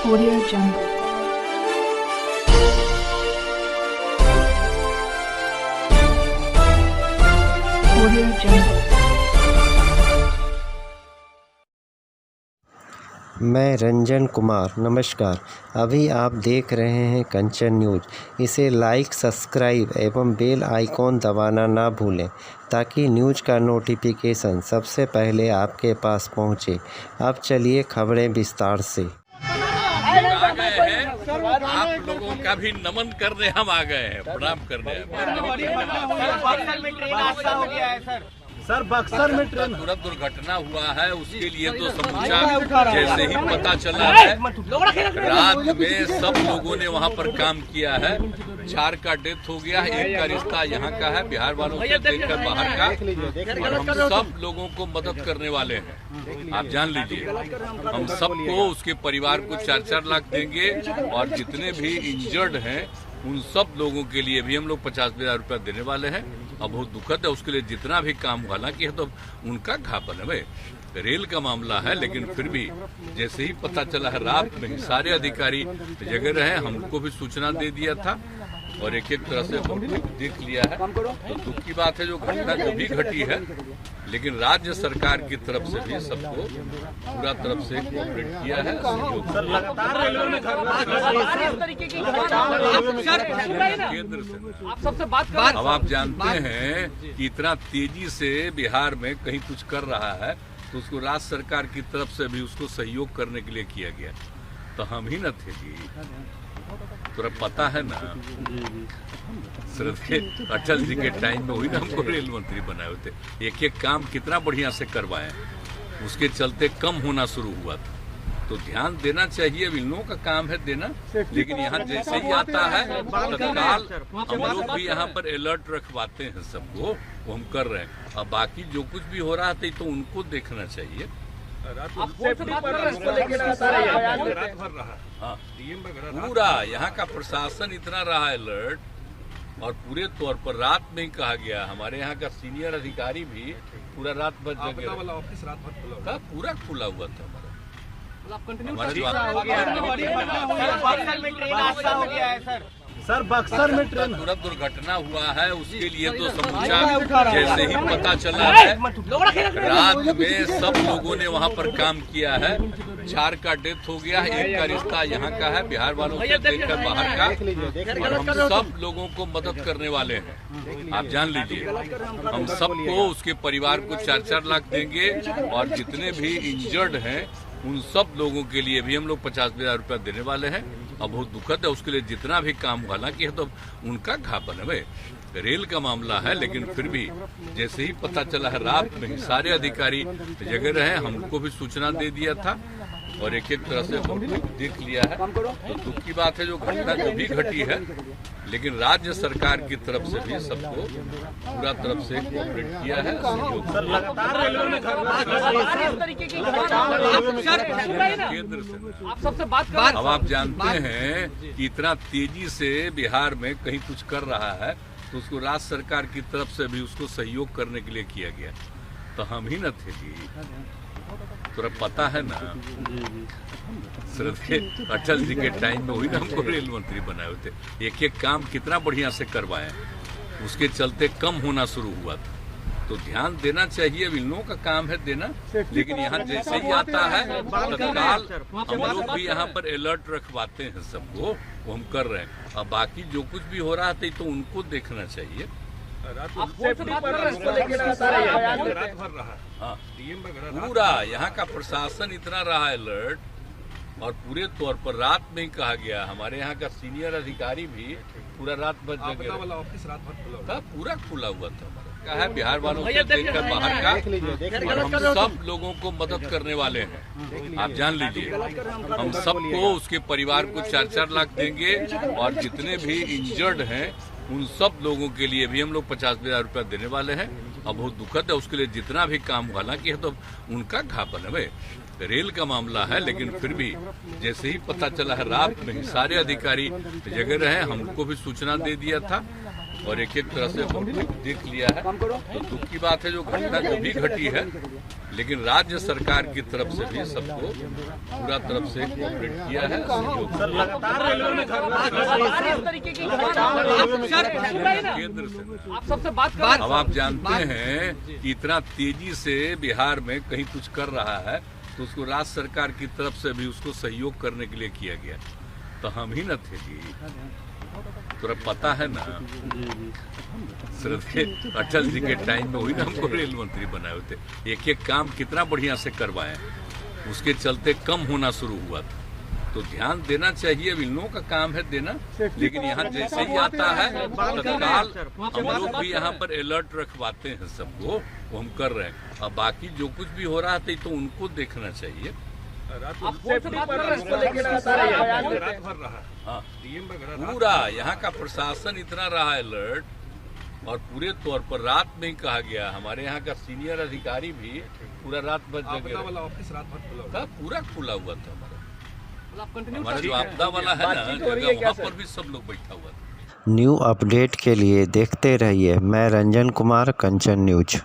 Audio Jungle. Audio Jungle. मैं रंजन कुमार, नमस्कार। अभी आप देख रहे हैं कंचन न्यूज़। इसे लाइक, सब्सक्राइब एवं बेल आइकॉन दबाना ना भूलें ताकि न्यूज़ का नोटिफिकेशन सबसे पहले आपके पास पहुंचे। अब चलिए खबरें विस्तार से। आ गए हैं, आप लोगों का भी नमन करने हम आ गए हैं, प्रणाम करने। सर बक्सर में ट्रेन तुरंत दुर्घटना हुआ है, उसके लिए तो समूचा जैसे ही पता चला है, रात में सब लोगों ने वहां पर काम किया है। 4 का डेथ हो गया है, 1 का रिश्ता यहाँ का है, बिहार वालों से देखकर बाहर का, और हम सब लोगों को मदद करने वाले हैं। आप जान लीजिए, हम सबको, उसके परिवार को 4-4 लाख देंगे, और जितने भी इंजर्ड हैं उन सब लोगों के लिए भी हम लोग 50,000 रुपया देने वाले हैं। अब बहुत दुखद है, उसके लिए जितना भी काम, हालांकि है तो उनका घापन है भाई, रेल का मामला है, लेकिन फिर भी जैसे ही पता चला है, रात में ही सारे अधिकारी जगह रहे, हमको भी सूचना दे दिया था और एक एक तरह से हम देख लिया है। तो दुख की बात है जो घटना जो भी घटी है, लेकिन राज्य सरकार की तरफ से भी सबको पूरा तरफ से कोऑपरेट किया है। केंद्र से अब आप जानते हैं कि इतना तेजी से बिहार में कहीं कुछ कर रहा है, तो उसको राज्य सरकार की तरफ से भी उसको सहयोग करने के लिए किया गया। तो हम ही न थे जी, पूरा पता है ना, सिर्फ अटल जी के टाइम में हुई ना, हमको रेल मंत्री बनाए हुए थे। एक एक काम कितना बढ़िया से करवाए, उसके चलते कम होना शुरू हुआ था। तो ध्यान देना चाहिए, इन लोगों का काम है देना, लेकिन यहाँ जैसे ही आता है तत्काल हम लोग भी यहाँ पर अलर्ट रखवाते हैं सबको, वो हम कर रहे हैं। अब बाकी जो कुछ भी हो रहा था तो उनको देखना चाहिए। हाँ, पूरा यहाँ का प्रशासन इतना रहा अलर्ट, और पूरे तौर पर रात में ही कहा गया, हमारे यहाँ का सीनियर अधिकारी भी पूरा रात भर जगह था, पूरा खुला हुआ था सर बक्सर में ट्रेन तुरंत दुर्घटना हुआ है, उसके लिए तो समूचा जैसे ही पता चला है, रात में सब लोगों ने वहां पर काम किया है। 4 का डेथ हो गया है, 1 का रिश्ता यहाँ का है, बिहार वालों से देखकर बाहर का, और हम सब लोगों को मदद करने वाले हैं। आप जान लीजिए, हम सबको, उसके परिवार को 4-4 लाख देंगे, और जितने भी इंजर्ड हैं उन सब लोगों के लिए भी हम लोग 50,000 रुपया देने वाले हैं। अब बहुत दुखद है, उसके लिए जितना भी काम, हालांकि है तो उनका घापन है भाई, रेल का मामला है, लेकिन फिर भी जैसे ही पता चला है, रात में ही सारे अधिकारी जगह रहे, हमको भी सूचना दे दिया था और एक एक तरह से हम देख लिया है। तो दुख की बात है जो घटना जो भी घटी है, लेकिन राज्य सरकार की तरफ से भी सबको पूरा तरफ से कोऑपरेट किया है। केंद्र से अब आप जानते हैं कि इतना तेजी से बिहार में कहीं कुछ कर रहा है, तो उसको राज्य सरकार की तरफ से भी उसको सहयोग करने के लिए किया गया। तो हम ही न थे जी, पूरा पता है ना, सिर्फ अटल जी के टाइम में हुई ना, हमको रेल मंत्री बनाए हुए थे। एक एक काम कितना बढ़िया से करवाए, उसके चलते कम होना शुरू हुआ था। तो ध्यान देना चाहिए, इन लोगों का काम है देना, लेकिन यहाँ जैसे ही आता है तत्काल हम लोग भी यहाँ पर अलर्ट रखवाते हैं सबको, वो हम कर रहे हैं। अब बाकी जो कुछ भी हो रहा था तो उनको देखना चाहिए। हाँ, पूरा यहाँ का प्रशासन इतना रहा अलर्ट, और पूरे तौर पर रात में ही कहा गया, हमारे यहाँ का सीनियर अधिकारी भी पूरा रात भर जगह था, पूरा खुला हुआ था है, बिहार वालों से देखकर बाहर का, और हम सब लोगों को मदद करने वाले हैं। आप जान लीजिए, हम सबको, उसके परिवार को 4-4 लाख देंगे, और जितने भी इंजर्ड हैं उन सब लोगों के लिए भी हम लोग 50,000 रुपया देने वाले हैं। अब बहुत दुखद है, उसके लिए जितना भी काम, हालांकि है तो उनका घापन है भाई, रेल का मामला है, लेकिन फिर भी जैसे ही पता चला है, रात में ही सारे अधिकारी जगह रहे, हमको भी सूचना दे दिया था और एक एक तरह से देख लिया है। तो दुख की बात है जो घटना जो भी घटी है, लेकिन राज्य सरकार की तरफ से भी सबको पूरा तरफ से कोऑपरेट किया है, सहयोग केंद्र से। अब आप जानते हैं कि इतना तेजी से बिहार में कहीं कुछ कर रहा है तो उसको राज्य सरकार की तरफ से भी उसको सहयोग करने के लिए किया गया। तो हम ही न थे जी, थोड़ा पता है ना, सिर्फ अटल जी के टाइम में हुई ना हमको रेल मंत्री बनाए हुए थे। एक एक काम कितना बढ़िया से करवाए, उसके चलते कम होना शुरू हुआ था। तो ध्यान देना चाहिए, इन लोगों का काम है देना, लेकिन यहाँ जैसे ही आता है तत्काल हम लोग भी यहाँ पर अलर्ट रखवाते हैं सबको, वो हम कर रहे हैं। अब बाकी जो कुछ भी हो रहा था तो उनको देखना चाहिए। हाँ, पूरा यहाँ का प्रशासन इतना रहा अलर्ट, और पूरे तौर पर रात में ही कहा गया, हमारे यहाँ का सीनियर अधिकारी भी पूरा रात भर जगे रहे, पूरा खुला हुआ था हमारा जो आपदा वाला है ना जगह, वहाँ पर भी सब लोग बैठा हुआ था। न्यू अपडेट के लिए देखते रहिए मैं रंजन कुमार, कंचन न्यूज।